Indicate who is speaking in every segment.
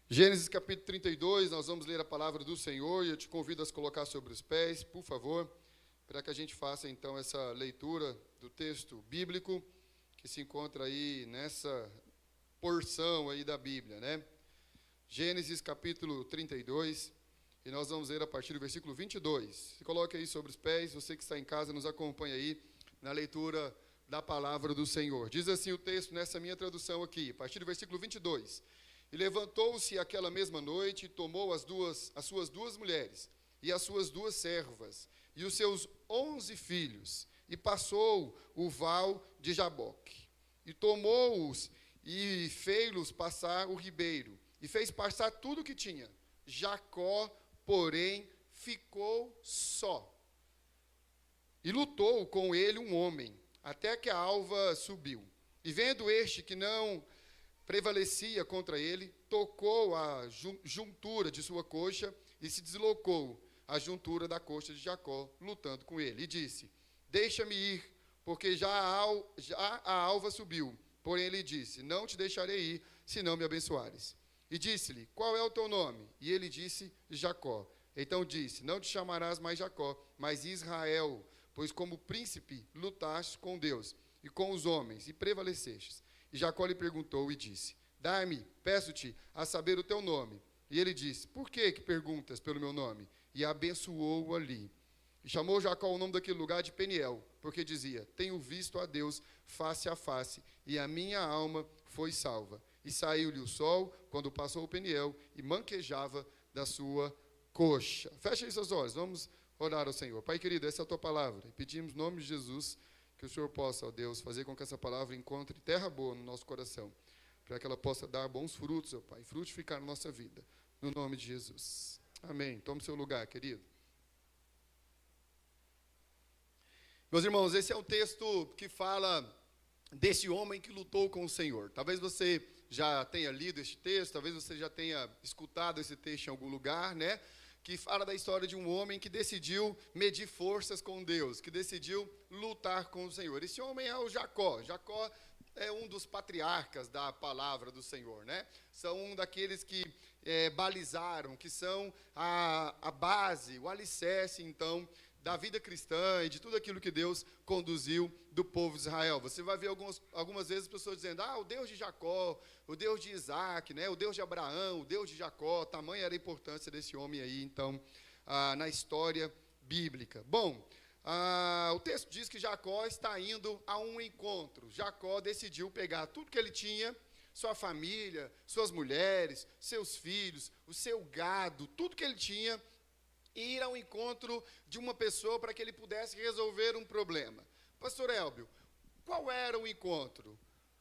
Speaker 1: Gênesis capítulo 32, nós vamos ler a palavra do Senhor e eu te convido a se colocar sobre os pés, por favor, para que a gente faça então essa leitura do texto bíblico que se encontra aí nessa porção aí da Bíblia, né? Gênesis capítulo 32, e nós vamos ler a partir do versículo 22. Se coloque aí sobre os pés, você que está em casa, nos acompanha aí na leitura da palavra do Senhor. Diz assim o texto nessa minha tradução aqui, a partir do versículo 22. E levantou-se aquela mesma noite e tomou as suas duas mulheres e as suas duas servas e os seus 11 filhos e passou o val de Jaboque. E tomou-os e fez-los passar o ribeiro e fez passar tudo o que tinha. Jacó, porém, ficou só. E lutou com ele um homem, até que a alva subiu. E vendo este que não prevalecia contra ele, tocou a juntura de sua coxa e se deslocou a juntura da coxa de Jacó, lutando com ele. E disse, deixa-me ir, porque já a alva subiu. Porém ele disse, não te deixarei ir, se não me abençoares. E disse-lhe, qual é o teu nome? E ele disse, Jacó. Então disse, não te chamarás mais Jacó, mas Israel, pois como príncipe lutaste com Deus e com os homens, e prevalecestes. E Jacó lhe perguntou e disse, dá-me, peço-te, a saber o teu nome. E ele disse, por que perguntas pelo meu nome? E abençoou-o ali. E chamou Jacó o nome daquele lugar de Peniel, porque dizia, tenho visto a Deus face a face, e a minha alma foi salva. E saiu-lhe o sol, quando passou o Peniel, e manquejava da sua coxa. Feche aí seus olhos, vamos orar ao Senhor. Pai querido, essa é a tua palavra. E pedimos no nome de Jesus, que o Senhor possa, ó Deus, fazer com que essa palavra encontre terra boa no nosso coração, para que ela possa dar bons frutos, ó Pai, frutificar na nossa vida, no nome de Jesus. Amém. Tome seu lugar, querido. Meus irmãos, esse é um texto que fala desse homem que lutou com o Senhor. Talvez você já tenha lido este texto, talvez você já tenha escutado esse texto em algum lugar, né? Que fala da história de um homem que decidiu medir forças com Deus, que decidiu lutar com o Senhor. Esse homem é o Jacó. Jacó é um dos patriarcas da palavra do Senhor, né? São um daqueles que balizaram, que são a base, o alicerce, então, da vida cristã e de tudo aquilo que Deus conduziu do povo de Israel. Você vai ver algumas vezes pessoas dizendo, o Deus de Jacó, o Deus de Isaac, né? O Deus de Abraão, o Deus de Jacó, tamanha era a importância desse homem aí, então, na história bíblica. Bom, o texto diz que Jacó está indo a um encontro. Jacó decidiu pegar tudo que ele tinha, sua família, suas mulheres, seus filhos, o seu gado, tudo que ele tinha, e ir ao encontro de uma pessoa para que ele pudesse resolver um problema. Pastor Elbio, qual era o encontro?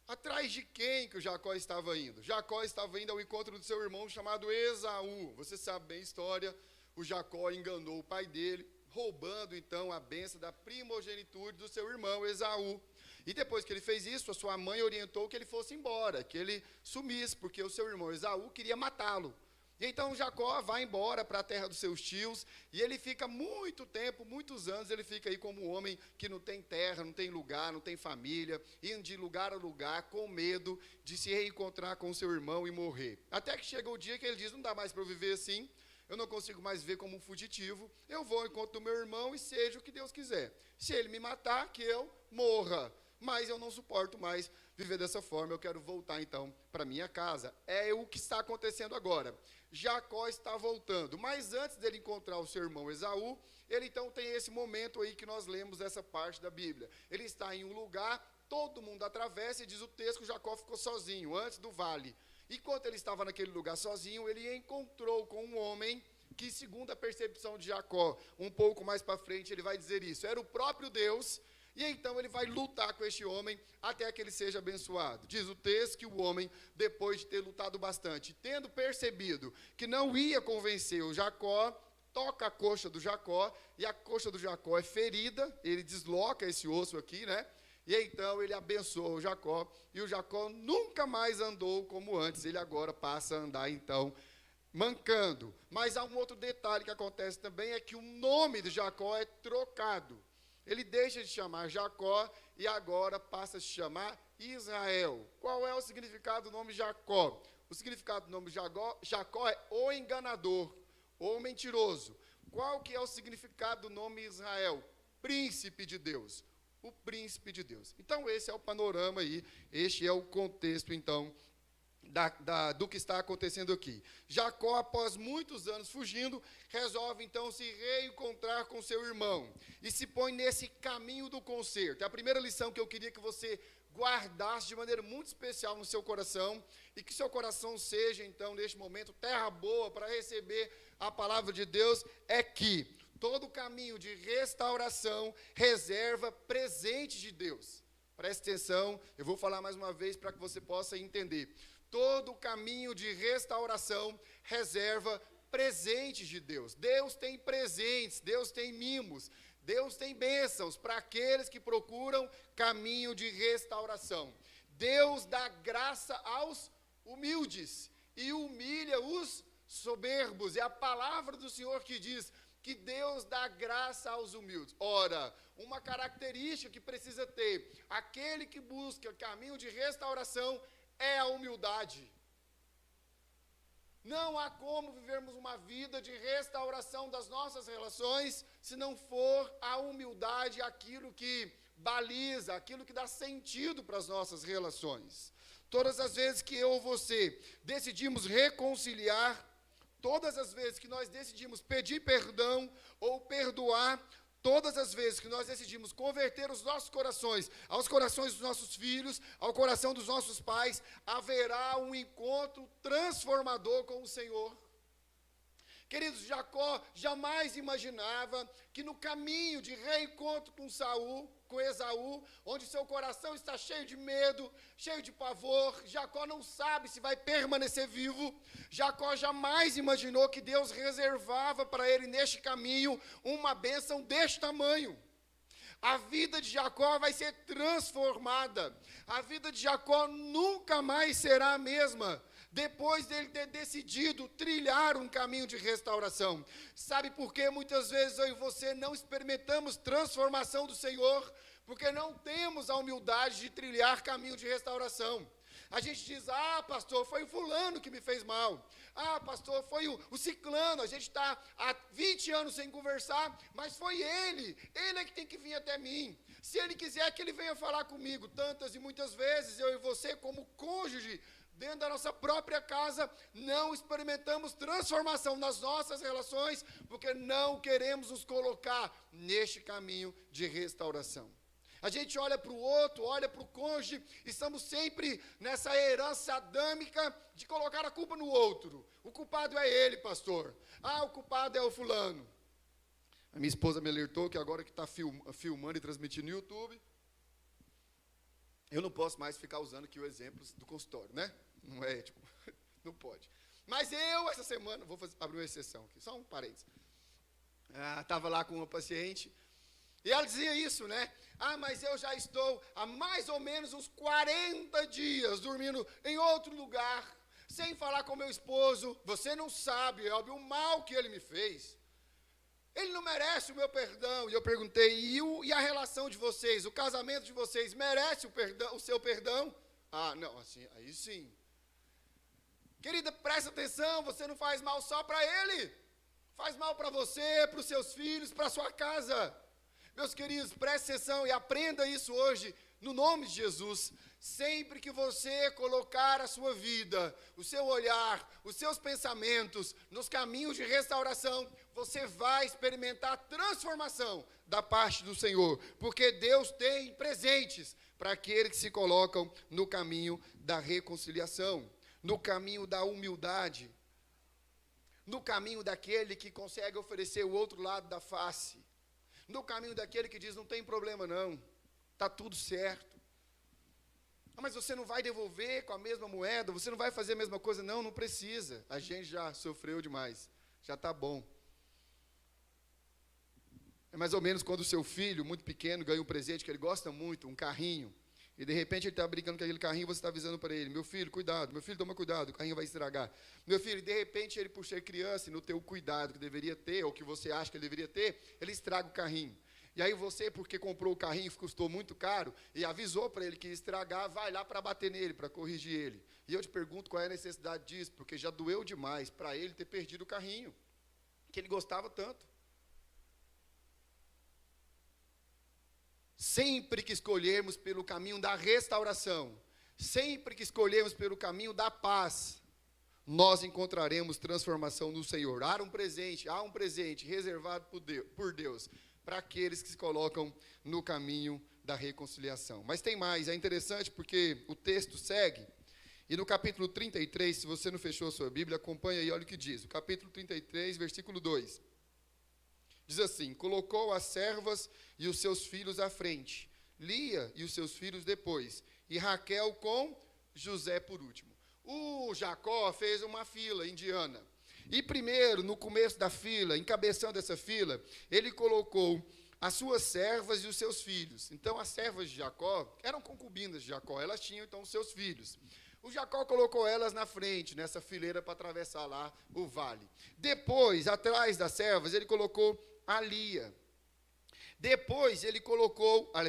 Speaker 1: Atrás de quem que o Jacó estava indo? Jacó estava indo ao encontro do seu irmão chamado Esaú. Você sabe bem a história, o Jacó enganou o pai dele, roubando então a bênção da primogenitude do seu irmão Esaú. E depois que ele fez isso, a sua mãe orientou que ele fosse embora, que ele sumisse, porque o seu irmão Esaú queria matá-lo. E então Jacó vai embora para a terra dos seus tios, e ele fica muito tempo, muitos anos, ele fica aí como um homem que não tem terra, não tem lugar, não tem família, indo de lugar a lugar, com medo de se reencontrar com o seu irmão e morrer. Até que chega o dia que ele diz, não dá mais para eu viver assim, eu não consigo mais viver como um fugitivo, eu vou ao encontro do meu irmão e seja o que Deus quiser. Se ele me matar, que eu morra. Mas eu não suporto mais viver dessa forma, eu quero voltar então para minha casa. É o que está acontecendo agora. Jacó está voltando, mas antes dele encontrar o seu irmão Esaú, ele então tem esse momento aí que nós lemos essa parte da Bíblia. Ele está em um lugar, todo mundo atravessa e diz o texto que Jacó ficou sozinho, antes do vale. Enquanto ele estava naquele lugar sozinho, ele encontrou com um homem que, segundo a percepção de Jacó, um pouco mais para frente ele vai dizer isso, era o próprio Deus. E então ele vai lutar com este homem até que ele seja abençoado. Diz o texto que o homem, depois de ter lutado bastante, tendo percebido que não ia convencer o Jacó, toca a coxa do Jacó, e a coxa do Jacó é ferida, ele desloca esse osso aqui, né? E então ele abençoa o Jacó, e o Jacó nunca mais andou como antes, ele agora passa a andar então mancando. Mas há um outro detalhe que acontece também, é que o nome de Jacó é trocado. Ele deixa de chamar Jacó e agora passa a se chamar Israel. Qual é o significado do nome Jacó? O significado do nome Jacó é o enganador, ou mentiroso. Qual que é o significado do nome Israel? Príncipe de Deus. O príncipe de Deus. Então, esse é o panorama aí, este é o contexto, então, do que está acontecendo aqui. Jacó, após muitos anos fugindo, resolve, então, se reencontrar com seu irmão e se põe nesse caminho do conserto. É a primeira lição que eu queria que você guardasse de maneira muito especial no seu coração e que seu coração seja, então, neste momento, terra boa para receber a palavra de Deus, é que todo caminho de restauração reserva presente de Deus. Preste atenção, eu vou falar mais uma vez para que você possa entender. Todo caminho de restauração reserva presentes de Deus. Deus tem presentes, Deus tem mimos, Deus tem bênçãos para aqueles que procuram caminho de restauração. Deus dá graça aos humildes e humilha os soberbos. É a palavra do Senhor que diz que Deus dá graça aos humildes. Ora, uma característica que precisa ter aquele que busca caminho de restauração é a humildade. Não há como vivermos uma vida de restauração das nossas relações se não for a humildade aquilo que baliza, aquilo que dá sentido para as nossas relações. Todas as vezes que eu ou você decidimos reconciliar, todas as vezes que nós decidimos pedir perdão ou perdoar, todas as vezes que nós decidimos converter os nossos corações aos corações dos nossos filhos, ao coração dos nossos pais, haverá um encontro transformador com o Senhor. Queridos, Jacó jamais imaginava que no caminho de reencontro com Esaú, onde seu coração está cheio de medo, cheio de pavor, Jacó não sabe se vai permanecer vivo. Jacó jamais imaginou que Deus reservava para ele neste caminho uma bênção deste tamanho. A vida de Jacó vai ser transformada. A vida de Jacó nunca mais será a mesma depois dele ter decidido trilhar um caminho de restauração. Sabe por que muitas vezes eu e você não experimentamos transformação do Senhor? Porque não temos a humildade de trilhar caminho de restauração. A gente diz, pastor, foi o fulano que me fez mal. Pastor, foi o ciclano, a gente está há 20 anos sem conversar, mas foi ele é que tem que vir até mim. Se ele quiser que ele venha falar comigo. Tantas e muitas vezes, eu e você, como cônjuge, dentro da nossa própria casa, não experimentamos transformação nas nossas relações, porque não queremos nos colocar neste caminho de restauração. A gente olha para o outro, olha para o cônjuge, e estamos sempre nessa herança adâmica de colocar a culpa no outro. O culpado é ele, pastor. O culpado é o fulano. A minha esposa me alertou que agora que está filmando e transmitindo no YouTube, eu não posso mais ficar usando aqui o exemplo do consultório, né? Não é ético, não pode. Mas eu, essa semana, vou abrir uma exceção aqui, só um parênteses. Estava lá com uma paciente, e ela dizia isso, né? Mas eu já estou há mais ou menos uns 40 dias dormindo em outro lugar, sem falar com meu esposo. Você não sabe, Elbi, o mal que ele me fez. Ele não merece o meu perdão. E eu perguntei, e a relação de vocês, o casamento de vocês, merece o seu perdão? Não, assim, aí sim. Querida, presta atenção, você não faz mal só para ele. Faz mal para você, para os seus filhos, para a sua casa. Meus queridos, preste atenção e aprenda isso hoje, no nome de Jesus. Sempre que você colocar a sua vida, o seu olhar, os seus pensamentos nos caminhos de restauração, você vai experimentar transformação da parte do Senhor, porque Deus tem presentes para aqueles que se colocam no caminho da reconciliação, no caminho da humildade, no caminho daquele que consegue oferecer o outro lado da face, no caminho daquele que diz, não tem problema não, está tudo certo. Mas você não vai devolver com a mesma moeda, você não vai fazer a mesma coisa? Não precisa, a gente já sofreu demais, já está bom. É mais ou menos quando o seu filho, muito pequeno, ganha um presente que ele gosta muito, um carrinho, e de repente ele está brincando com aquele carrinho e você está avisando para ele, meu filho, cuidado, meu filho, toma cuidado, o carrinho vai estragar. Meu filho, de repente ele, por ser criança, e no teu cuidado que deveria ter, ou que você acha que ele deveria ter, ele estraga o carrinho. E aí você, porque comprou o carrinho que custou muito caro, e avisou para ele que ia estragar, vai lá para bater nele, para corrigir ele. E eu te pergunto qual é a necessidade disso, porque já doeu demais para ele ter perdido o carrinho, que ele gostava tanto. Sempre que escolhermos pelo caminho da restauração, sempre que escolhermos pelo caminho da paz, nós encontraremos transformação no Senhor. Há um presente reservado por Deus para aqueles que se colocam no caminho da reconciliação. Mas tem mais, é interessante porque o texto segue, e no capítulo 33, se você não fechou a sua Bíblia, acompanha aí, olha o que diz. O capítulo 33, versículo 2. Diz assim: colocou as servas e os seus filhos à frente, Lia e os seus filhos depois, e Raquel com José por último. O Jacó fez uma fila indiana. E primeiro, no começo da fila, encabeçando essa fila, ele colocou as suas servas e os seus filhos. Então, as servas de Jacó eram concubinas de Jacó, elas tinham então os seus filhos. O Jacó colocou elas na frente, nessa fileira, para atravessar lá o vale. Depois, atrás das servas, ele colocou a Lia. Depois, ele colocou a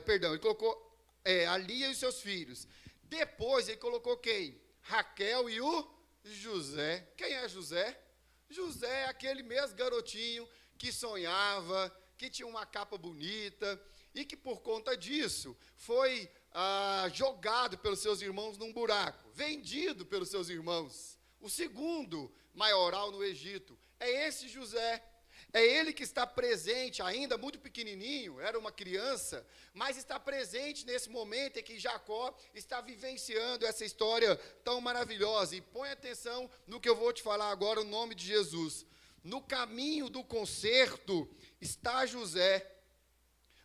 Speaker 1: Lia e os seus filhos. Depois, ele colocou quem? Raquel e o José. Quem é José? José é aquele mesmo garotinho que sonhava, que tinha uma capa bonita, e que por conta disso foi jogado pelos seus irmãos num buraco, vendido pelos seus irmãos. O segundo maioral no Egito. É esse José. É ele que está presente, ainda muito pequenininho, era uma criança, mas está presente nesse momento em que Jacó está vivenciando essa história tão maravilhosa. E põe atenção no que eu vou te falar agora, no nome de Jesus. No caminho do conserto está José.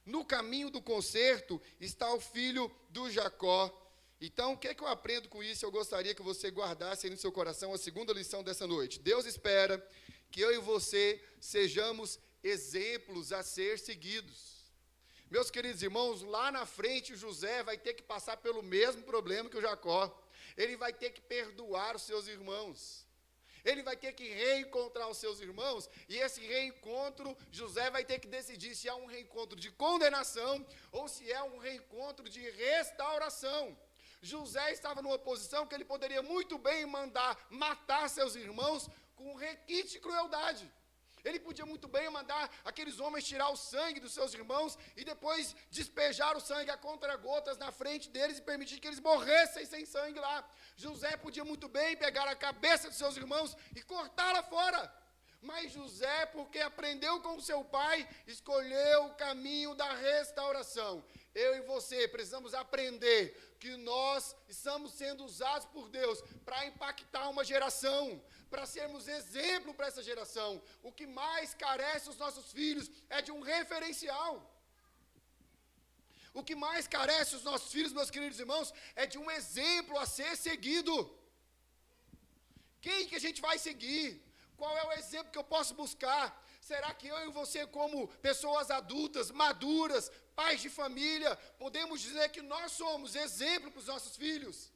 Speaker 1: No caminho do conserto está o filho do Jacó. Então, o que é que eu aprendo com isso? Eu gostaria que você guardasse aí no seu coração a segunda lição dessa noite. Deus espera que eu e você sejamos exemplos a ser seguidos. Meus queridos irmãos, lá na frente, José vai ter que passar pelo mesmo problema que o Jacó. Ele vai ter que perdoar os seus irmãos. Ele vai ter que reencontrar os seus irmãos, e esse reencontro, José vai ter que decidir se é um reencontro de condenação ou se é um reencontro de restauração. José estava numa posição que ele poderia muito bem mandar matar seus irmãos com requinte de crueldade. Ele podia muito bem mandar aqueles homens tirar o sangue dos seus irmãos e depois despejar o sangue a contra-gotas na frente deles e permitir que eles morressem sem sangue lá. José podia muito bem pegar a cabeça dos seus irmãos e cortá-la fora. Mas José, porque aprendeu com seu pai, escolheu o caminho da restauração. Eu e você precisamos aprender que nós estamos sendo usados por Deus para impactar uma geração, para sermos exemplo para essa geração. O que mais carece os nossos filhos é de um referencial. O que mais carece os nossos filhos, meus queridos irmãos, é de um exemplo a ser seguido. Quem que a gente vai seguir? Qual é o exemplo que eu posso buscar? Será que eu e você, como pessoas adultas, maduras, pais de família, podemos dizer que nós somos exemplo para os nossos filhos?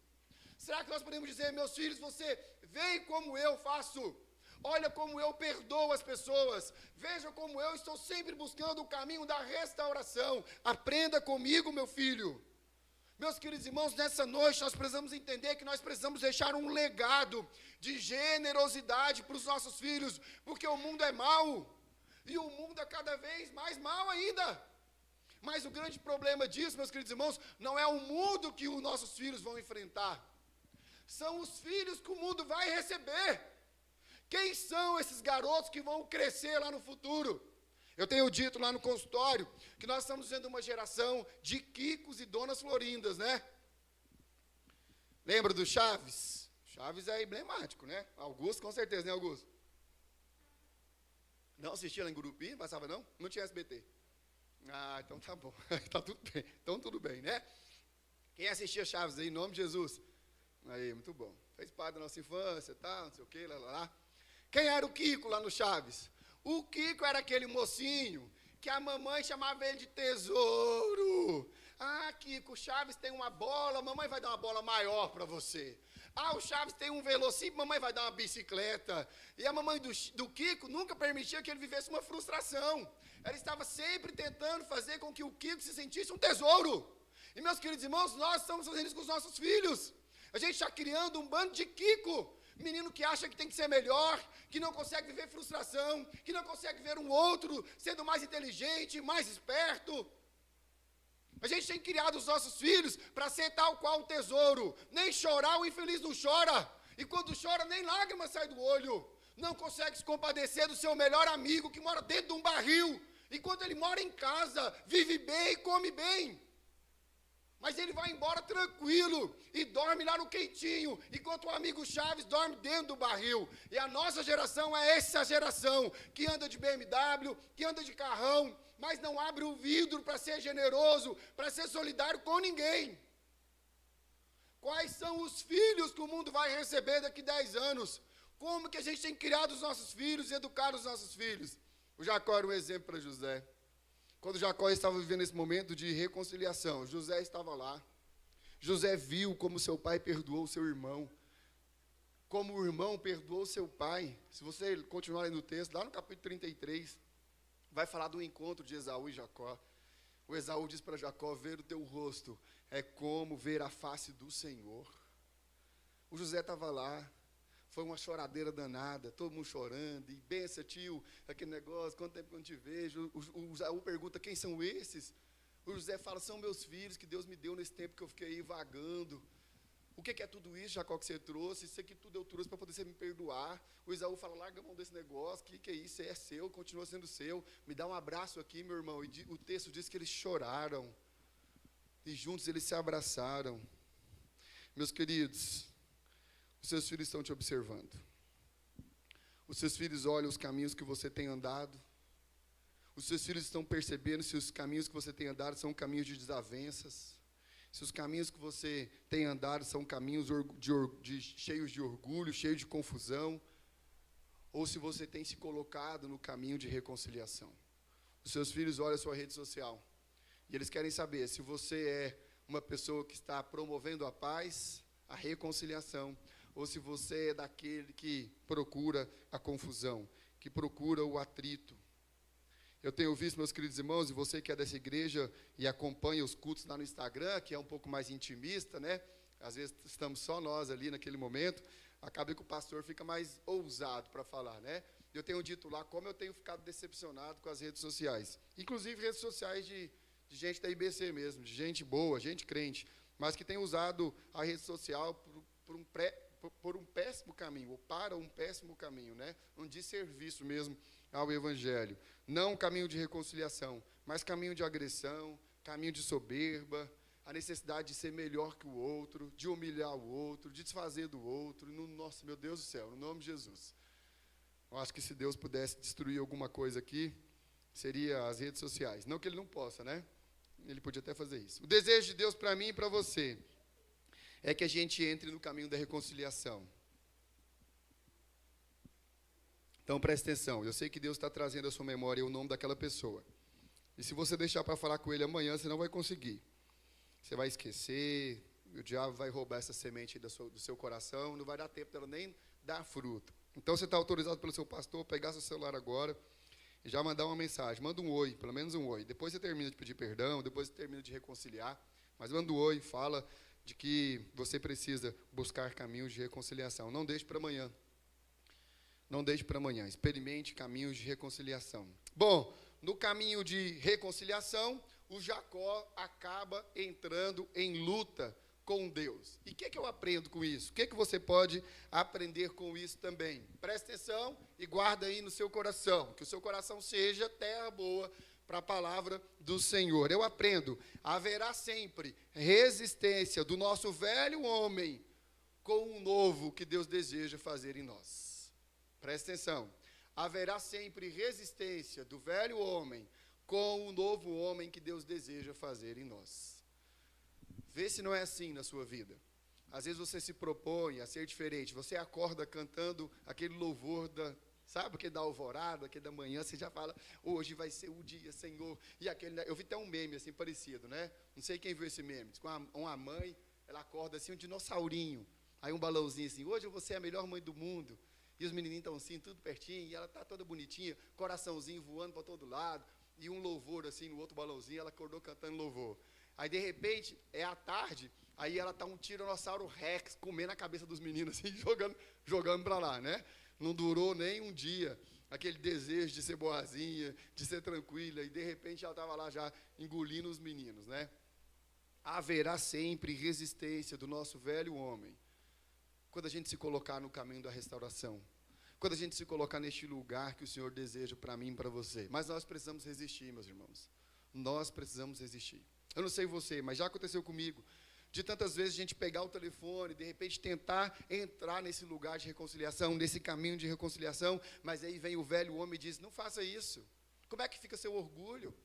Speaker 1: Será que nós podemos dizer, meus filhos, você vê como eu faço? Olha como eu perdoo as pessoas. Veja como eu estou sempre buscando o caminho da restauração. Aprenda comigo, meu filho. Meus queridos irmãos, nessa noite nós precisamos entender que nós precisamos deixar um legado de generosidade para os nossos filhos, porque o mundo é mau, e o mundo é cada vez mais mau ainda. Mas o grande problema disso, meus queridos irmãos, não é o mundo que os nossos filhos vão enfrentar, são os filhos que o mundo vai receber. Quem são esses garotos que vão crescer lá no futuro? Eu tenho dito lá no consultório que nós estamos vendo uma geração de Kikos e Donas Florindas, né? Lembra do Chaves? Chaves é emblemático, né? Augusto, com certeza, né, Augusto? Não assistia lá em Gurupi? Passava não? Não tinha SBT. Ah, então tá bom. Tá tudo bem. Então tudo bem, né? Quem assistia Chaves aí, em nome de Jesus? Aí, muito bom. Fez parte da nossa infância, tá? Não sei o quê, lá. Quem era o Kiko lá no Chaves? O Kiko era aquele mocinho que a mamãe chamava ele de tesouro. Ah, Kiko, Chaves tem uma bola, a mamãe vai dar uma bola maior para você. O Chaves tem um velocípede, mamãe vai dar uma bicicleta. E a mamãe do Kiko nunca permitia que ele vivesse uma frustração. Ela estava sempre tentando fazer com que o Kiko se sentisse um tesouro. E, meus queridos irmãos, nós estamos fazendo isso com os nossos filhos. A gente está criando um bando de Kiko. Menino que acha que tem que ser melhor, que não consegue viver frustração, que não consegue ver um outro sendo mais inteligente, mais esperto. A gente tem criado os nossos filhos para ser tal qual o tesouro. Nem chorar, o infeliz não chora. E quando chora, nem lágrima sai do olho. Não consegue se compadecer do seu melhor amigo que mora dentro de um barril. Enquanto ele mora em casa, vive bem e come bem. Mas ele vai embora tranquilo e dorme lá no quentinho, enquanto o amigo Chaves dorme dentro do barril. E a nossa geração é essa geração que anda de BMW, que anda de carrão, mas não abre o vidro para ser generoso, para ser solidário com ninguém. Quais são os filhos que o mundo vai receber daqui 10 anos? Como que a gente tem criado os nossos filhos e educado os nossos filhos? O Jacó era um exemplo para José. Quando Jacó estava vivendo esse momento de reconciliação, José estava lá. José viu como seu pai perdoou seu irmão. Como o irmão perdoou seu pai. Se você continuar lendo o texto, lá no capítulo 33, vai falar do encontro de Esaú e Jacó. O Esaú diz para Jacó: ver o teu rosto é como ver a face do Senhor. O José estava lá. Foi uma choradeira danada, todo mundo chorando, e benção, tio, aquele negócio, quanto tempo que eu não te vejo. O Esaú pergunta: quem são esses? O José fala: são meus filhos que Deus me deu nesse tempo que eu fiquei aí vagando. O que é tudo isso, Jacó, que você trouxe? Isso aqui tudo eu trouxe para poder você me perdoar. O Esaú fala: larga a mão desse negócio, o que é isso? É seu, continua sendo seu. Me dá um abraço aqui, meu irmão. E o texto diz que eles choraram, e juntos eles se abraçaram. Meus queridos, os seus filhos estão te observando. Os seus filhos olham os caminhos que você tem andado. Os seus filhos estão percebendo se os caminhos que você tem andado são caminhos de desavenças. Se os caminhos que você tem andado são caminhos cheios de orgulho, cheios de confusão. Ou se você tem se colocado no caminho de reconciliação. Os seus filhos olham a sua rede social. E eles querem saber se você é uma pessoa que está promovendo a paz, a reconciliação, ou se você é daquele que procura a confusão, que procura o atrito. Eu tenho visto, meus queridos irmãos, e você que é dessa igreja e acompanha os cultos lá no Instagram, que é um pouco mais intimista, né? Às vezes estamos só nós ali naquele momento, acaba que o pastor fica mais ousado para falar, né? Eu tenho dito lá como eu tenho ficado decepcionado com as redes sociais. Inclusive redes sociais de gente da IBC mesmo, de gente boa, gente crente, mas que tem usado a rede social por um péssimo caminho, ou para um péssimo caminho, né? Um desserviço mesmo ao Evangelho. Não um caminho de reconciliação, mas caminho de agressão, caminho de soberba, a necessidade de ser melhor que o outro, de humilhar o outro, de desfazer do outro. Nossa, meu Deus do céu, no nome de Jesus. Eu acho que se Deus pudesse destruir alguma coisa aqui, seria as redes sociais. Não que Ele não possa, né? Ele podia até fazer isso. O desejo de Deus para mim e para você é que a gente entre no caminho da reconciliação. Então, preste atenção. Eu sei que Deus está trazendo à sua memória o nome daquela pessoa. E se você deixar para falar com Ele amanhã, você não vai conseguir. Você vai esquecer, o diabo vai roubar essa semente do seu coração, não vai dar tempo dela nem dar fruto. Então, você está autorizado pelo seu pastor a pegar seu celular agora e já mandar uma mensagem. Manda um oi, pelo menos um oi. Depois você termina de pedir perdão, depois você termina de reconciliar. Mas manda um oi, fala de que você precisa buscar caminhos de reconciliação. Não deixe para amanhã. Não deixe para amanhã. Experimente caminhos de reconciliação. Bom, no caminho de reconciliação, o Jacó acaba entrando em luta com Deus. E o que eu aprendo com isso? O que você pode aprender com isso também? Presta atenção e guarda aí no seu coração. Que o seu coração seja terra boa para a palavra do Senhor. Eu aprendo, haverá sempre resistência do nosso velho homem com o novo que Deus deseja fazer em nós. Presta atenção, haverá sempre resistência do velho homem com o novo homem que Deus deseja fazer em nós. Vê se não é assim na sua vida. Às vezes você se propõe a ser diferente, você acorda cantando aquele louvor sabe, aquele da alvorada, aquele da manhã, você já fala, hoje vai ser o dia, Senhor. E aquele, eu vi até um meme assim parecido, né? Não sei quem viu esse meme. Com uma mãe, ela acorda assim, um dinossaurinho. Aí um balãozinho assim, hoje você é a melhor mãe do mundo. E os menininhos estão assim, tudo pertinho, e ela está toda bonitinha, coraçãozinho voando para todo lado, e um louvor assim no outro balãozinho, ela acordou cantando louvor. Aí, de repente, é à tarde, aí ela está um tiranossauro rex, comendo a cabeça dos meninos, assim, jogando para lá, né? Não durou nem um dia, aquele desejo de ser boazinha, de ser tranquila, e de repente ela estava lá já engolindo os meninos, né? Haverá sempre resistência do nosso velho homem, quando a gente se colocar no caminho da restauração, quando a gente se colocar neste lugar que o Senhor deseja para mim e para você. Mas nós precisamos resistir, meus irmãos. Nós precisamos resistir. Eu não sei você, mas já aconteceu comigo, de tantas vezes a gente pegar o telefone, de repente tentar entrar nesse lugar de reconciliação, nesse caminho de reconciliação, mas aí vem o velho homem e diz, não faça isso. Como é que fica seu orgulho?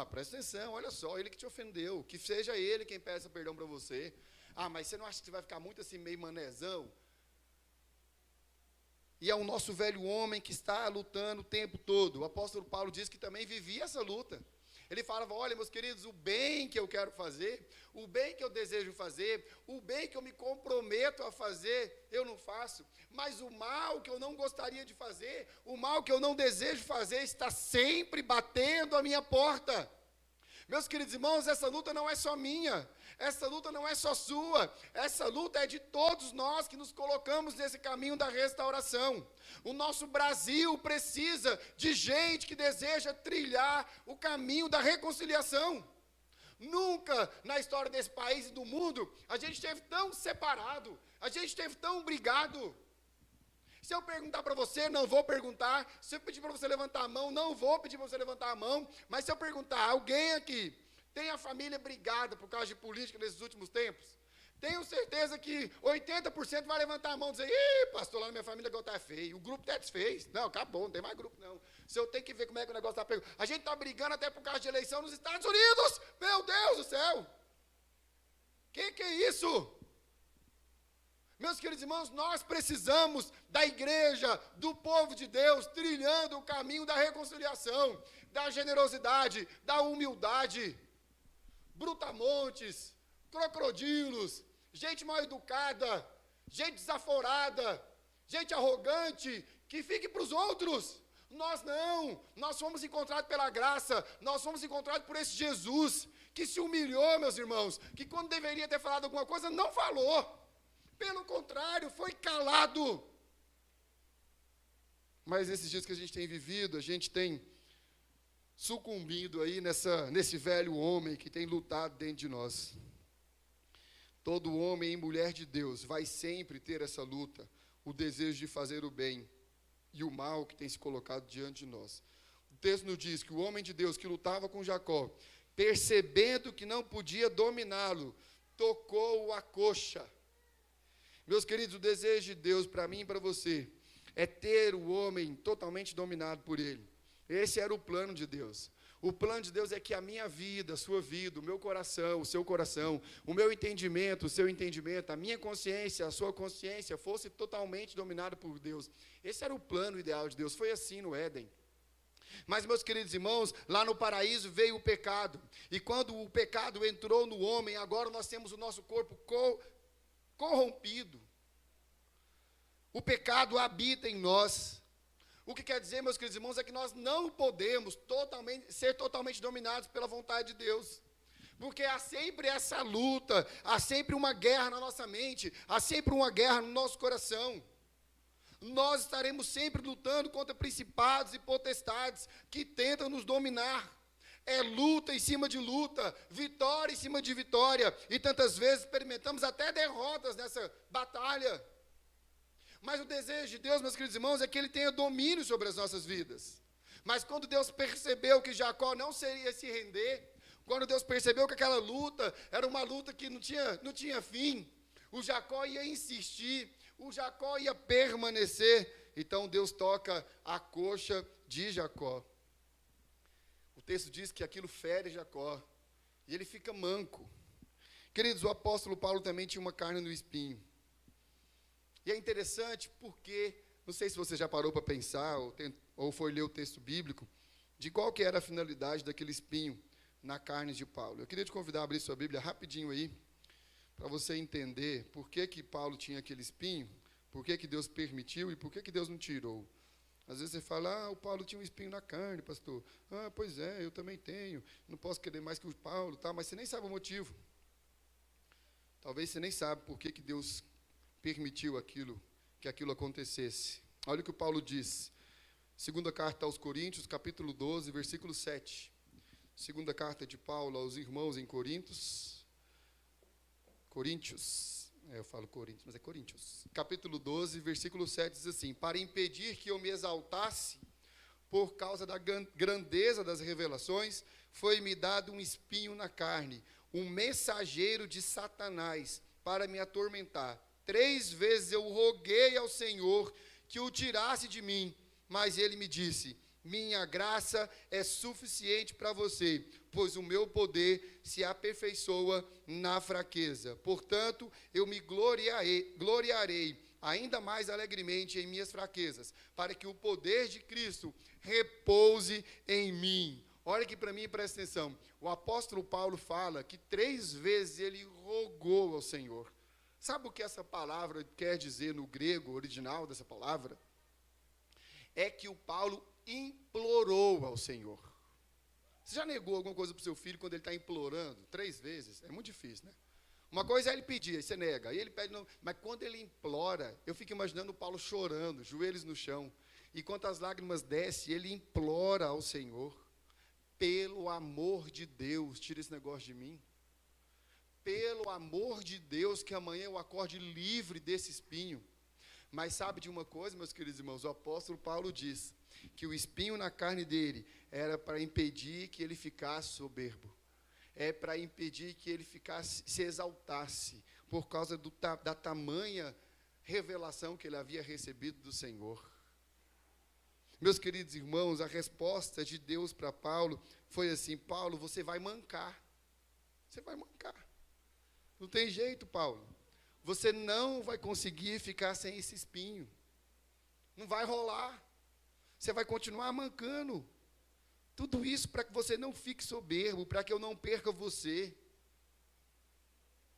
Speaker 1: Presta atenção, olha só, ele que te ofendeu, que seja ele quem peça perdão para você. Mas você não acha que você vai ficar muito assim, meio manezão? E é o nosso velho homem que está lutando o tempo todo. O apóstolo Paulo diz que também vivia essa luta. Ele falava, olha, meus queridos, o bem que eu quero fazer, o bem que eu desejo fazer, o bem que eu me comprometo a fazer, eu não faço. Mas o mal que eu não gostaria de fazer, o mal que eu não desejo fazer, está sempre batendo a minha porta. Meus queridos irmãos, essa luta não é só minha, essa luta não é só sua, essa luta é de todos nós que nos colocamos nesse caminho da restauração. O nosso Brasil precisa de gente que deseja trilhar o caminho da reconciliação. Nunca na história desse país e do mundo a gente esteve tão separado, a gente esteve tão brigado. Se eu perguntar para você, não vou perguntar. Se eu pedir para você levantar a mão, não vou pedir para você levantar a mão. Mas se eu perguntar, alguém aqui tem a família brigada por causa de política nesses últimos tempos? Tenho certeza que 80% vai levantar a mão e dizer, ih, pastor, lá na minha família o negócio está feio, o grupo até desfez. Não, acabou, não tem mais grupo não. Se eu tenho que ver como é que o negócio está pegando. A gente está brigando até por causa de eleição nos Estados Unidos. Meu Deus do céu. Que é isso? Meus queridos irmãos, nós precisamos da igreja, do povo de Deus, trilhando o caminho da reconciliação, da generosidade, da humildade. Brutamontes, crocodilos, gente mal educada, gente desaforada, gente arrogante, que fique para os outros. Nós não, nós fomos encontrados pela graça, nós fomos encontrados por esse Jesus, que se humilhou, meus irmãos, que quando deveria ter falado alguma coisa, não falou. Pelo contrário, foi calado. Mas nesses dias que a gente tem vivido, a gente tem sucumbido aí nesse velho homem que tem lutado dentro de nós. Todo homem e mulher de Deus vai sempre ter essa luta, o desejo de fazer o bem e o mal que tem se colocado diante de nós. O texto nos diz que o homem de Deus que lutava com Jacó, percebendo que não podia dominá-lo, tocou a coxa. Meus queridos, o desejo de Deus para mim e para você é ter o homem totalmente dominado por ele. Esse era o plano de Deus. O plano de Deus é que a minha vida, a sua vida, o meu coração, o seu coração, o meu entendimento, o seu entendimento, a minha consciência, a sua consciência fosse totalmente dominado por Deus. Esse era o plano ideal de Deus. Foi assim no Éden. Mas, meus queridos irmãos, lá no paraíso veio o pecado. E quando o pecado entrou no homem, agora nós temos o nosso corpo corrompido. O pecado habita em nós. O que quer dizer, meus queridos irmãos, é que nós não podemos ser totalmente dominados pela vontade de Deus. Porque há sempre essa luta, há sempre uma guerra na nossa mente, há sempre uma guerra no nosso coração. Nós estaremos sempre lutando contra principados e potestades que tentam nos dominar. É luta em cima de luta, vitória em cima de vitória, e tantas vezes experimentamos até derrotas nessa batalha. Mas o desejo de Deus, meus queridos irmãos, é que Ele tenha domínio sobre as nossas vidas. Mas quando Deus percebeu que Jacó não seria se render, quando Deus percebeu que aquela luta era uma luta que não tinha fim, o Jacó ia insistir, o Jacó ia permanecer. Então Deus toca a coxa de Jacó. O texto diz que aquilo fere Jacó, e ele fica manco. Queridos, o apóstolo Paulo também tinha uma carne no espinho. E é interessante porque, não sei se você já parou para pensar, ou foi ler o texto bíblico, de qual que era a finalidade daquele espinho na carne de Paulo. Eu queria te convidar a abrir sua Bíblia rapidinho aí, para você entender por que Paulo tinha aquele espinho, por que Deus permitiu e por que Deus não tirou. Às vezes você fala, o Paulo tinha um espinho na carne, pastor. Pois é, eu também tenho, não posso querer mais que o Paulo, tá? Mas você nem sabe o motivo. Talvez você nem sabe por que Deus permitiu que aquilo acontecesse. Olha o que o Paulo diz. Segunda carta aos Coríntios, capítulo 12, versículo 7. Segunda carta de Paulo aos irmãos em Coríntios. Eu falo Coríntios, mas é Coríntios. Capítulo 12, versículo 7 diz assim: para impedir que eu me exaltasse por causa da grandeza das revelações, foi-me dado um espinho na carne, um mensageiro de Satanás, para me atormentar. 3 vezes eu roguei ao Senhor que o tirasse de mim, mas ele me disse: minha graça é suficiente para você, pois o meu poder se aperfeiçoa na fraqueza. Portanto, eu me gloriarei ainda mais alegremente em minhas fraquezas, para que o poder de Cristo repouse em mim. Olha aqui para mim e presta atenção. O apóstolo Paulo fala que 3 vezes ele rogou ao Senhor. Sabe o que essa palavra quer dizer no grego original dessa palavra? É que o Paulo implorou ao Senhor. Você já negou alguma coisa para o seu filho quando ele está implorando? 3 vezes? É muito difícil, né? Uma coisa é ele pedir, aí você nega. Aí ele pede, não. Mas quando ele implora, eu fico imaginando o Paulo chorando, joelhos no chão. E quando as lágrimas descem, ele implora ao Senhor: pelo amor de Deus, tira esse negócio de mim. Pelo amor de Deus, que amanhã eu acorde livre desse espinho. Mas sabe de uma coisa, meus queridos irmãos? O apóstolo Paulo diz que o espinho na carne dele era para impedir que ele ficasse soberbo. É para impedir que ele se exaltasse, por causa da tamanha revelação que ele havia recebido do Senhor. Meus queridos irmãos, a resposta de Deus para Paulo foi assim: Paulo, você vai mancar. Você vai mancar. Não tem jeito, Paulo. Você não vai conseguir ficar sem esse espinho. Não vai rolar. Você vai continuar mancando. Tudo isso para que você não fique soberbo, para que eu não perca você.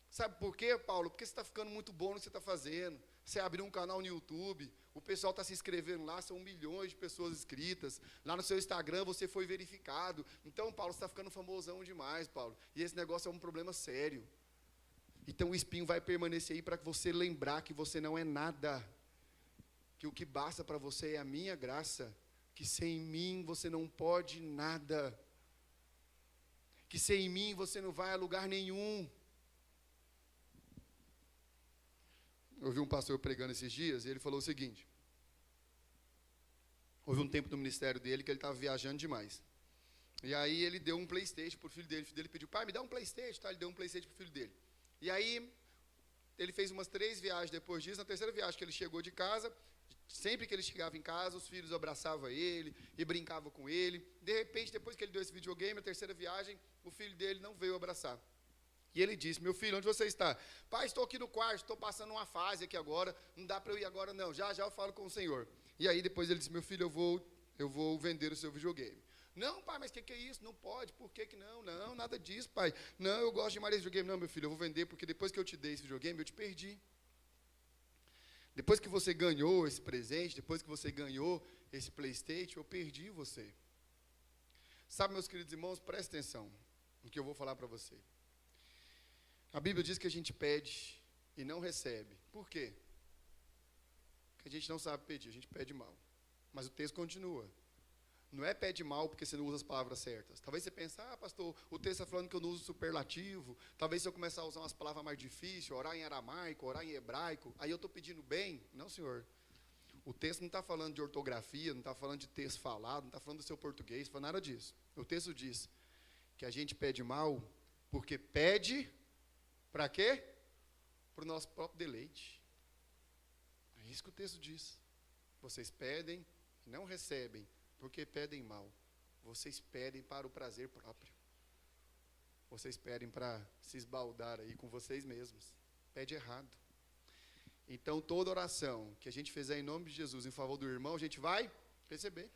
Speaker 1: Sabe por quê, Paulo? Porque você está ficando muito bom no que você está fazendo. Você abriu um canal no YouTube, o pessoal está se inscrevendo lá, são milhões de pessoas inscritas. Lá no seu Instagram você foi verificado. Então, Paulo, você está ficando famosão demais, Paulo. E esse negócio é um problema sério. Então o espinho vai permanecer aí para você lembrar que você não é nada. Que o que basta para você é a minha graça. Que sem mim você não pode nada. Que sem mim você não vai a lugar nenhum. Eu ouvi um pastor pregando esses dias e ele falou o seguinte: houve um tempo no ministério dele que ele estava viajando demais. E aí ele deu um PlayStation para o filho dele. O filho dele pediu: pai, me dá um PlayStation. Tá? Ele deu um PlayStation para o filho dele. E aí ele fez umas 3 viagens depois disso. Na terceira viagem que ele chegou de casa, sempre que ele chegava em casa, os filhos abraçavam ele e brincavam com ele. De repente, depois que ele deu esse videogame, na terceira viagem, o filho dele não veio abraçar. E ele disse: meu filho, onde você está? Pai, estou aqui no quarto, estou passando uma fase aqui agora, não dá para eu ir agora não, já eu falo com o Senhor. E aí depois ele disse: meu filho, eu vou vender o seu videogame. Não, pai, mas o que é isso? Não pode, por que não? Não, nada disso, pai. Não, eu gosto demais desse videogame. Não, meu filho, eu vou vender porque depois que eu te dei esse videogame, eu te perdi. Depois que você ganhou esse presente, depois que você ganhou esse PlayStation, eu perdi você. Sabe, meus queridos irmãos, presta atenção no que eu vou falar para você. A Bíblia diz que a gente pede e não recebe. Por quê? Porque a gente não sabe pedir, a gente pede mal. Mas o texto continua. Não é pede mal porque você não usa as palavras certas. Talvez você pense: pastor, o texto está falando que eu não uso superlativo. Talvez se eu começar a usar umas palavras mais difíceis, orar em aramaico, orar em hebraico, aí eu estou pedindo bem. Não, senhor. O texto não está falando de ortografia, não está falando de texto falado, não está falando do seu português, não está falando nada disso. O texto diz que a gente pede mal porque pede para quê? Para o nosso próprio deleite. É isso que o texto diz. Vocês pedem e não recebem, porque pedem mal. Vocês pedem para o prazer próprio. Vocês pedem para se esbaldar aí com vocês mesmos. Pede errado. Então, toda oração que a gente fizer em nome de Jesus em favor do irmão, a gente vai receber.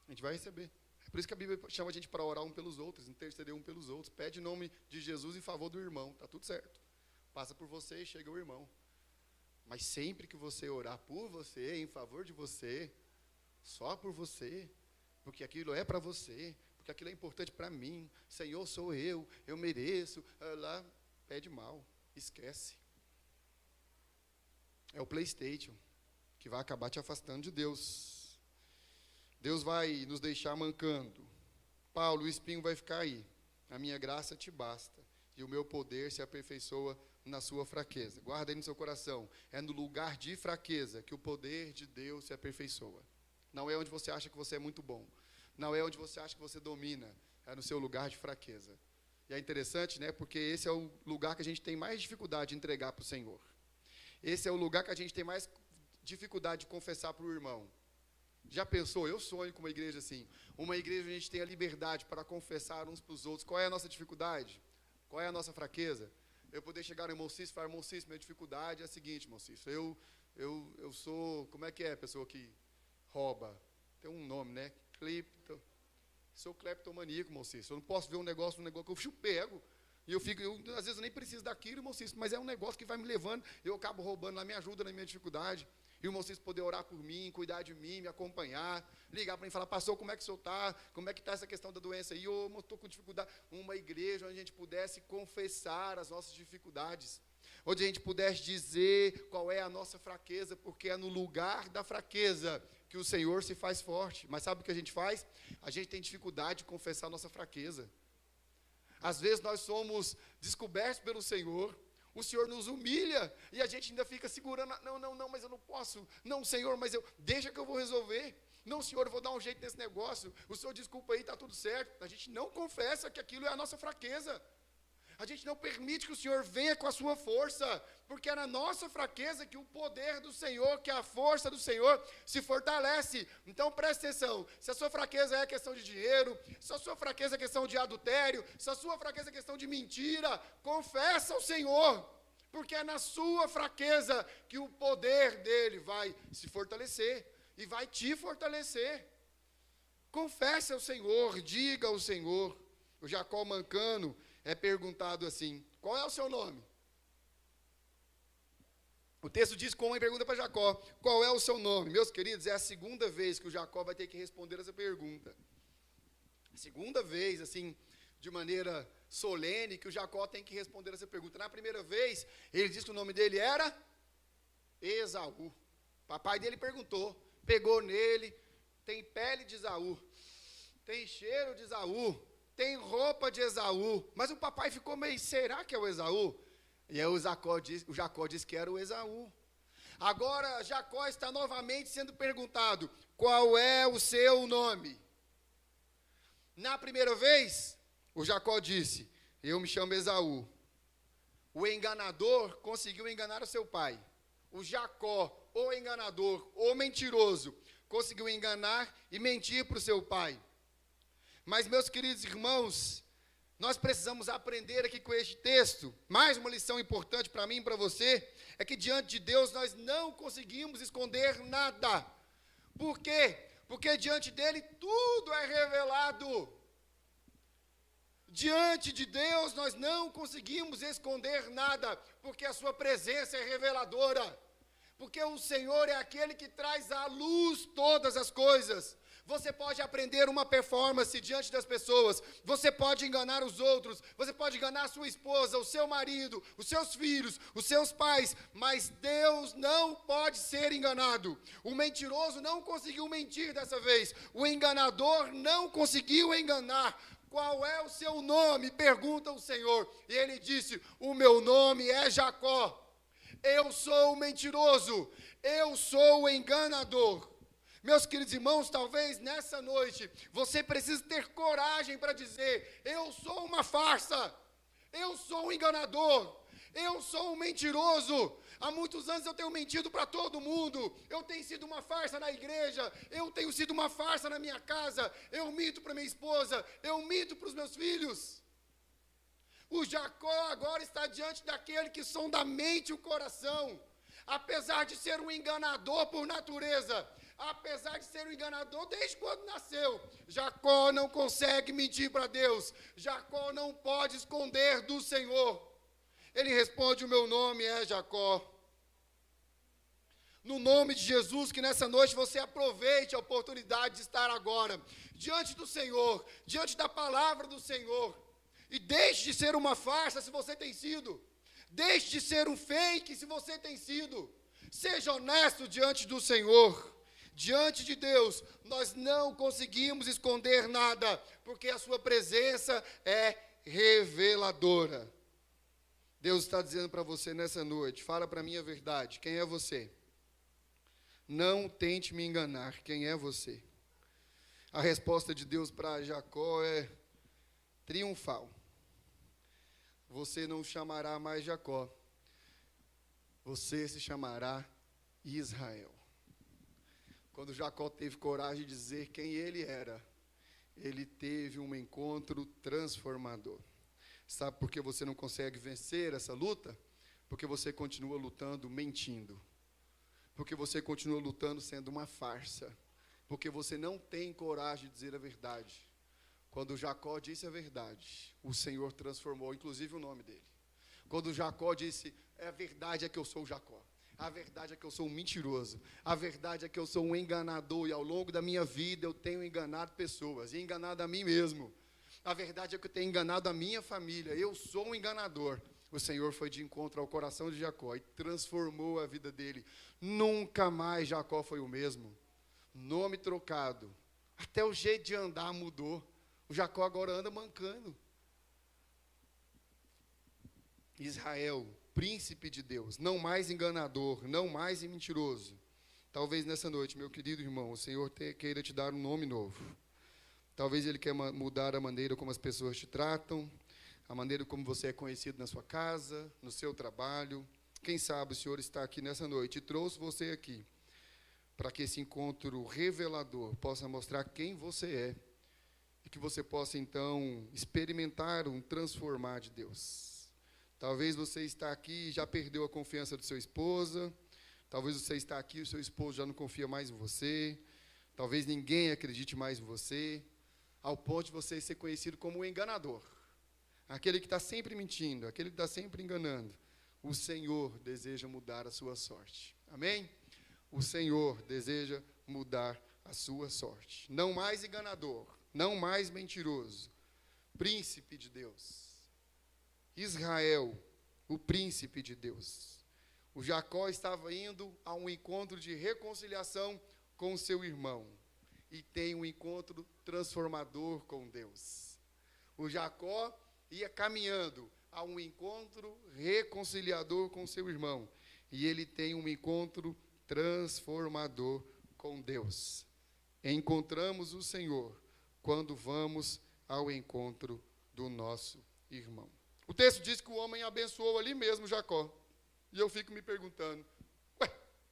Speaker 1: A gente vai receber. É por isso que a Bíblia chama a gente para orar um pelos outros, interceder um pelos outros. Pede em nome de Jesus em favor do irmão. Está tudo certo. passa por você e chega o irmão. Mas sempre que você orar por você, em favor de você, só por você, porque aquilo é para você, porque aquilo é importante para mim, Senhor, sou eu mereço, lá, pede mal, esquece. É o PlayStation que vai acabar te afastando de Deus. Deus vai nos deixar mancando. Paulo, o espinho vai ficar aí. A minha graça te basta, e o meu poder se aperfeiçoa na sua fraqueza. Guarda aí no seu coração. É no lugar de fraqueza que o poder de Deus se aperfeiçoa. Não é onde você acha que você é muito bom. Não é onde você acha que você domina. É no seu lugar de fraqueza. E é interessante, né? Porque esse é o lugar que a gente tem mais dificuldade de entregar para o Senhor. Esse é o lugar que a gente tem mais dificuldade de confessar para o irmão. Já pensou? Eu sonho com uma igreja assim. Uma igreja onde a gente tem a liberdade para confessar uns para os outros. Qual é a nossa dificuldade? Qual é a nossa fraqueza? Eu poder chegar no irmão Cício e falar, irmão Cício, minha dificuldade é a seguinte, irmão Cício. Eu sou, como é que é a pessoa que rouba? Tem um nome, né? Sou cleptomaníaco, irmão Cício. Eu não posso ver um negócio que eu pego. E às vezes eu nem preciso daquilo, irmão Cício, mas é um negócio que vai me levando, eu acabo roubando lá, me ajuda na minha dificuldade. E o irmão Cício poder orar por mim, cuidar de mim, me acompanhar, ligar para mim e falar, pastor, como é que o senhor está? Como é que está essa questão da doença aí? Eu estou com dificuldade. Uma igreja onde a gente pudesse confessar as nossas dificuldades, onde a gente pudesse dizer qual é a nossa fraqueza, porque é no lugar da fraqueza que o Senhor se faz forte. Mas sabe o que a gente faz? A gente tem dificuldade de confessar a nossa fraqueza. Às vezes nós somos descobertos pelo Senhor, o Senhor nos humilha, e a gente ainda fica segurando, não, mas eu não posso, não, Senhor, mas deixa que eu vou resolver, não, Senhor, eu vou dar um jeito nesse negócio, o Senhor desculpa aí, está tudo certo. A gente não confessa que aquilo é a nossa fraqueza, a gente não permite que o Senhor venha com a sua força, porque é na nossa fraqueza que o poder do Senhor, que a força do Senhor se fortalece. Então preste atenção, se a sua fraqueza é questão de dinheiro, se a sua fraqueza é questão de adultério, se a sua fraqueza é questão de mentira, confessa ao Senhor, porque é na sua fraqueza que o poder dele vai se fortalecer e vai te fortalecer. Confesse ao Senhor, diga ao Senhor. O Jacó mancando é perguntado assim, qual é o seu nome? O texto diz que o homem pergunta para Jacó, qual é o seu nome? Meus queridos, é a segunda vez que o Jacó vai ter que responder essa pergunta. Segunda vez, assim, de maneira solene, que o Jacó tem que responder essa pergunta. Na primeira vez, ele disse que o nome dele era Esaú. O papai dele perguntou, pegou nele, tem pele de Esaú, tem cheiro de Esaú, tem roupa de Esaú, mas o papai ficou meio, será que é o Esaú? E aí o Jacó disse que era o Esaú. Agora Jacó está novamente sendo perguntado, qual é o seu nome? Na primeira vez, o Jacó disse, eu me chamo Esaú. O enganador conseguiu enganar o seu pai. O Jacó, o enganador, o mentiroso, conseguiu enganar e mentir para o seu pai. Mas, meus queridos irmãos, nós precisamos aprender aqui com este texto, mais uma lição importante para mim e para você, é que diante de Deus nós não conseguimos esconder nada. Por quê? Porque diante dele tudo é revelado. Diante de Deus nós não conseguimos esconder nada, porque a sua presença é reveladora. Porque o Senhor é aquele que traz à luz todas as coisas. Você pode aprender uma performance diante das pessoas, você pode enganar os outros, você pode enganar a sua esposa, o seu marido, os seus filhos, os seus pais, mas Deus não pode ser enganado. O mentiroso não conseguiu mentir dessa vez, o enganador não conseguiu enganar. Qual é o seu nome? Pergunta o Senhor. E ele disse, o meu nome é Jacó. Eu sou o mentiroso, eu sou o enganador. Meus queridos irmãos, talvez nessa noite você precise ter coragem para dizer, eu sou uma farsa, eu sou um enganador, eu sou um mentiroso. Há muitos anos eu tenho mentido para todo mundo, eu tenho sido uma farsa na igreja, eu tenho sido uma farsa na minha casa, eu minto para minha esposa, eu minto para os meus filhos. O Jacó agora está diante daquele que sonda a mente e o coração. Apesar de ser um enganador por natureza, apesar de ser um enganador desde quando nasceu, Jacó não consegue mentir para Deus, Jacó não pode esconder do Senhor. Ele responde: o meu nome é Jacó. No nome de Jesus, que nessa noite você aproveite a oportunidade de estar agora diante do Senhor, diante da palavra do Senhor, e deixe de ser uma farsa se você tem sido, deixe de ser um fake se você tem sido, seja honesto diante do Senhor. Diante de Deus, nós não conseguimos esconder nada, porque a sua presença é reveladora. Deus está dizendo para você nessa noite: fala para mim a verdade, quem é você? Não tente me enganar, quem é você? A resposta de Deus para Jacó é triunfal. Você não chamará mais Jacó, você se chamará Israel. Quando Jacó teve coragem de dizer quem ele era, ele teve um encontro transformador. Sabe por que você não consegue vencer essa luta? Porque você continua lutando mentindo. Porque você continua lutando sendo uma farsa. Porque você não tem coragem de dizer a verdade. Quando Jacó disse a verdade, o Senhor transformou, inclusive, o nome dele. Quando Jacó disse: a verdade é que eu sou Jacó. A verdade é que eu sou um mentiroso. A verdade é que eu sou um enganador. E ao longo da minha vida eu tenho enganado pessoas. E enganado a mim mesmo. A verdade é que eu tenho enganado a minha família. Eu sou um enganador. O Senhor foi de encontro ao coração de Jacó e transformou a vida dele. Nunca mais Jacó foi o mesmo. Nome trocado. Até o jeito de andar mudou. O Jacó agora anda mancando. Israel, príncipe de Deus, não mais enganador, não mais mentiroso. Talvez nessa noite, meu querido irmão, o Senhor queira te dar um nome novo. Talvez Ele queira mudar a maneira como as pessoas te tratam, a maneira como você é conhecido na sua casa, no seu trabalho. Quem sabe o Senhor está aqui nessa noite e trouxe você aqui para que esse encontro revelador possa mostrar quem você é e que você possa, então, experimentar um transformar de Deus. Talvez você está aqui e já perdeu a confiança de sua esposa. Talvez você está aqui e o seu esposo já não confia mais em você. Talvez ninguém acredite mais em você, ao ponto de você ser conhecido como um enganador. Aquele que está sempre mentindo, aquele que está sempre enganando. O Senhor deseja mudar a sua sorte. Amém? O Senhor deseja mudar a sua sorte. Não mais enganador, não mais mentiroso. Príncipe de Deus. Israel, o príncipe de Deus. O Jacó estava indo a um encontro de reconciliação com o seu irmão. E tem um encontro transformador com Deus. O Jacó ia caminhando a um encontro reconciliador com seu irmão. E ele tem um encontro transformador com Deus. Encontramos o Senhor quando vamos ao encontro do nosso irmão. O texto diz que o homem abençoou ali mesmo Jacó. E eu fico me perguntando,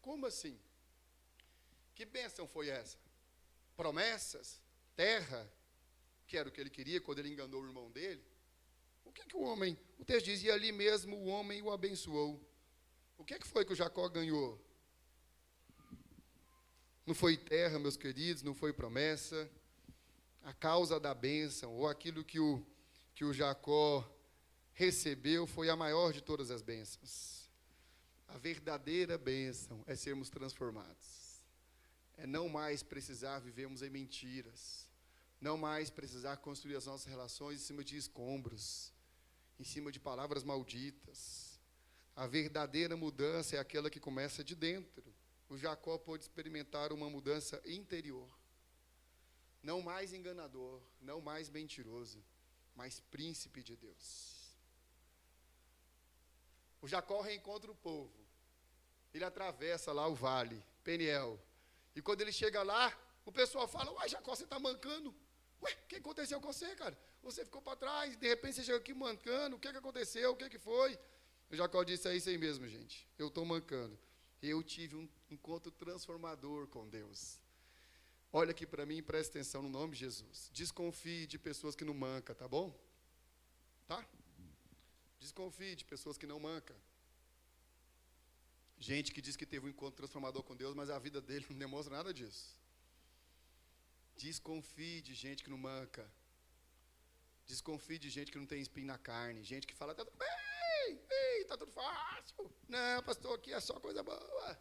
Speaker 1: como assim? Que bênção foi essa? Promessas? Terra? Que era o que ele queria quando ele enganou o irmão dele? O que o homem, o texto diz, e ali mesmo o homem o abençoou. O que foi que o Jacó ganhou? Não foi terra, meus queridos, não foi promessa. A causa da bênção, ou aquilo que o Jacó recebeu, foi a maior de todas as bênçãos. A verdadeira bênção é sermos transformados. É não mais precisar vivermos em mentiras. Não mais precisar construir as nossas relações em cima de escombros, em cima de palavras malditas. A verdadeira mudança é aquela que começa de dentro. O Jacó pôde experimentar uma mudança interior. Não mais enganador, não mais mentiroso, mas príncipe de Deus. O Jacó reencontra o povo. Ele atravessa lá o vale, Peniel. E quando ele chega lá, o pessoal fala: ué, Jacó, você está mancando? Ué, o que aconteceu com você, cara? Você ficou para trás, de repente você chega aqui mancando. O que aconteceu? O que foi? O Jacó disse: é isso aí mesmo, gente. Eu estou mancando. Eu tive um encontro transformador com Deus. Olha aqui para mim e presta atenção no nome de Jesus. Desconfie de pessoas que não mancam, tá bom? Tá? Desconfie de pessoas que não mancam. Gente que diz que teve um encontro transformador com Deus, mas a vida dele não demonstra nada disso. Desconfie de gente que não manca. Desconfie de gente que não tem espinho na carne. Gente que fala: tá tudo bem, ei, tá tudo fácil. Não, pastor, aqui é só coisa boa.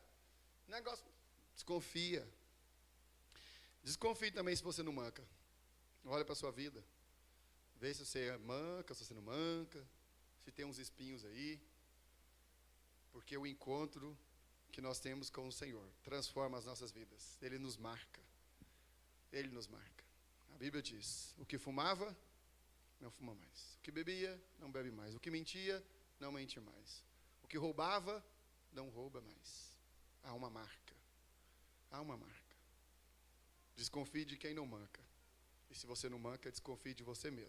Speaker 1: Negócio, desconfia. Desconfie também se você não manca. Olha para a sua vida. Vê se você manca, se você não manca. Se tem uns espinhos aí. Porque o encontro que nós temos com o Senhor transforma as nossas vidas. Ele nos marca. Ele nos marca. A Bíblia diz, o que fumava, não fuma mais. O que bebia, não bebe mais. O que mentia, não mente mais. O que roubava, não rouba mais. Há uma marca. Há uma marca. Desconfie de quem não manca. E se você não manca, desconfie de você mesmo.